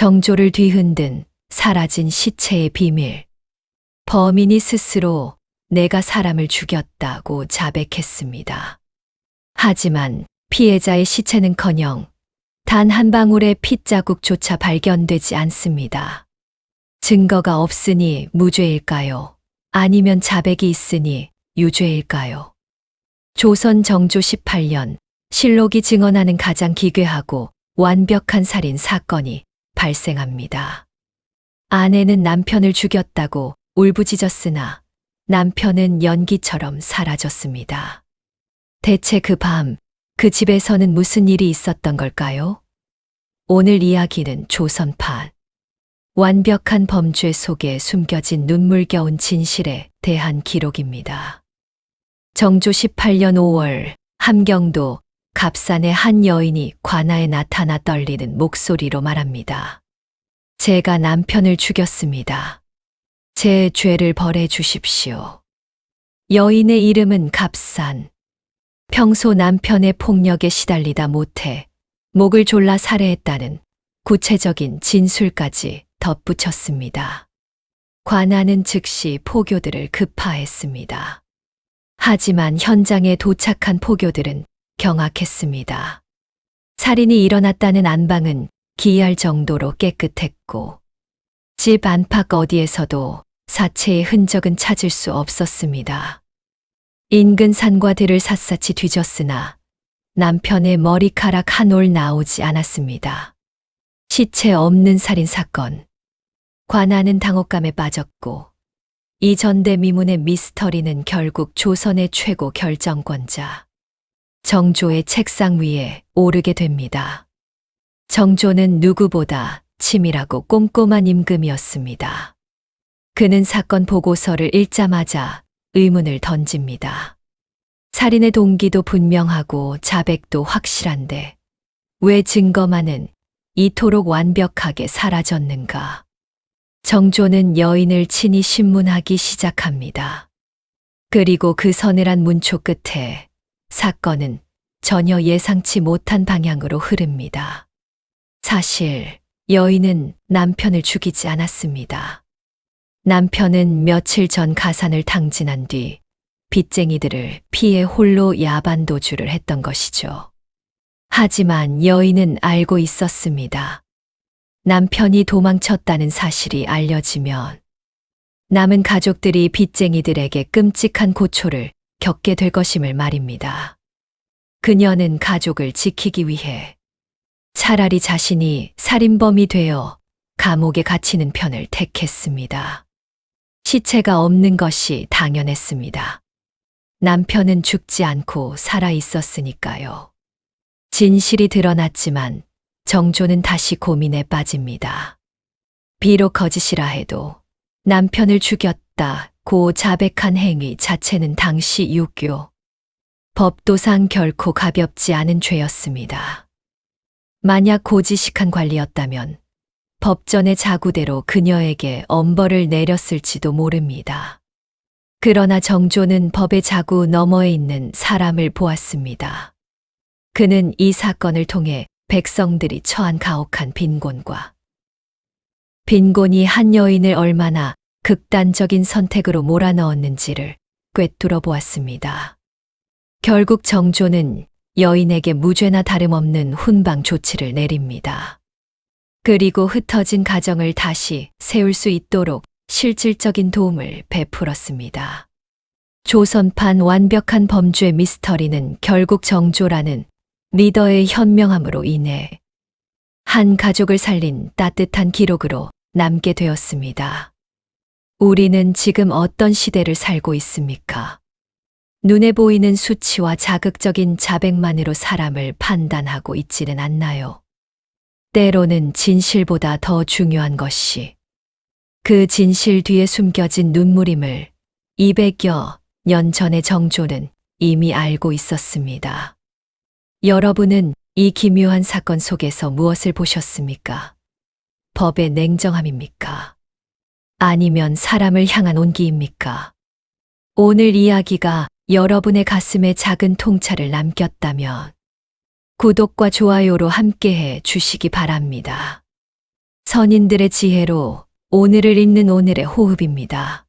정조를 뒤흔든 사라진 시체의 비밀. 범인이 스스로 내가 사람을 죽였다고 자백했습니다. 하지만 피해자의 시체는커녕 단 한 방울의 핏자국조차 발견되지 않습니다. 증거가 없으니 무죄일까요? 아니면 자백이 있으니 유죄일까요? 조선 정조 18년 실록이 증언하는 가장 기괴하고 완벽한 살인 사건이 발생합니다. 아내는 남편을 죽였다고 울부짖었으나 남편은 연기처럼 사라졌습니다. 대체 그 밤, 그 집에서는 무슨 일이 있었던 걸까요? 오늘 이야기는 조선판. 완벽한 범죄 속에 숨겨진 눈물겨운 진실에 대한 기록입니다. 정조 18년 5월 함경도 갑산의 한 여인이 관아에 나타나 떨리는 목소리로 말합니다. 제가 남편을 죽였습니다. 제 죄를 벌해 주십시오. 여인의 이름은 갑산. 평소 남편의 폭력에 시달리다 못해 목을 졸라 살해했다는 구체적인 진술까지 덧붙였습니다. 관아는 즉시 포교들을 급파했습니다. 하지만 현장에 도착한 포교들은 경악했습니다. 살인이 일어났다는 안방은 기이할 정도로 깨끗했고 집 안팎 어디에서도 사체의 흔적은 찾을 수 없었습니다. 인근 산과 들을 샅샅이 뒤졌으나 남편의 머리카락 한 올 나오지 않았습니다. 시체 없는 살인 사건. 관아는 당혹감에 빠졌고 이 전대미문의 미스터리는 결국 조선의 최고 결정권자 정조의 책상 위에 오르게 됩니다. 정조는 누구보다 치밀하고 꼼꼼한 임금이었습니다. 그는 사건 보고서를 읽자마자 의문을 던집니다. 살인의 동기도 분명하고 자백도 확실한데 왜 증거만은 이토록 완벽하게 사라졌는가? 정조는 여인을 친히 신문하기 시작합니다. 그리고 그 서늘한 문초 끝에 사건은 전혀 예상치 못한 방향으로 흐릅니다. 사실 여인은 남편을 죽이지 않았습니다. 남편은 며칠 전 가산을 탕진한 뒤 빚쟁이들을 피해 홀로 야반 도주를 했던 것이죠. 하지만 여인은 알고 있었습니다. 남편이 도망쳤다는 사실이 알려지면 남은 가족들이 빚쟁이들에게 끔찍한 고초를 겪게 될 것임을 말입니다. 그녀는 가족을 지키기 위해 차라리 자신이 살인범이 되어 감옥에 갇히는 편을 택했습니다. 시체가 없는 것이 당연했습니다. 남편은 죽지 않고 살아 있었으니까요. 진실이 드러났지만 정조는 다시 고민에 빠집니다. 비록 거짓이라 해도 남편을 죽였다고 자백한 행위 자체는 당시 유교, 법도상 결코 가볍지 않은 죄였습니다. 만약 고지식한 관리였다면 법전의 자구대로 그녀에게 엄벌을 내렸을지도 모릅니다. 그러나 정조는 법의 자구 너머에 있는 사람을 보았습니다. 그는 이 사건을 통해 백성들이 처한 가혹한 빈곤과 빈곤이 한 여인을 얼마나 극단적인 선택으로 몰아넣었는지를 꿰뚫어 보았습니다. 결국 정조는 여인에게 무죄나 다름없는 훈방 조치를 내립니다. 그리고 흩어진 가정을 다시 세울 수 있도록 실질적인 도움을 베풀었습니다. 조선판 완벽한 범죄 미스터리는 결국 정조라는 리더의 현명함으로 인해 한 가족을 살린 따뜻한 기록으로 남게 되었습니다. 우리는 지금 어떤 시대를 살고 있습니까? 눈에 보이는 수치와 자극적인 자백만으로 사람을 판단하고 있지는 않나요? 때로는 진실보다 더 중요한 것이 그 진실 뒤에 숨겨진 눈물임을 200여 년 전의 정조는 이미 알고 있었습니다. 여러분은 이 기묘한 사건 속에서 무엇을 보셨습니까? 법의 냉정함입니까? 아니면 사람을 향한 온기입니까? 오늘 이야기가 여러분의 가슴에 작은 통찰을 남겼다면 구독과 좋아요로 함께해 주시기 바랍니다. 선인들의 지혜로 오늘을 잇는 오늘의 호흡입니다.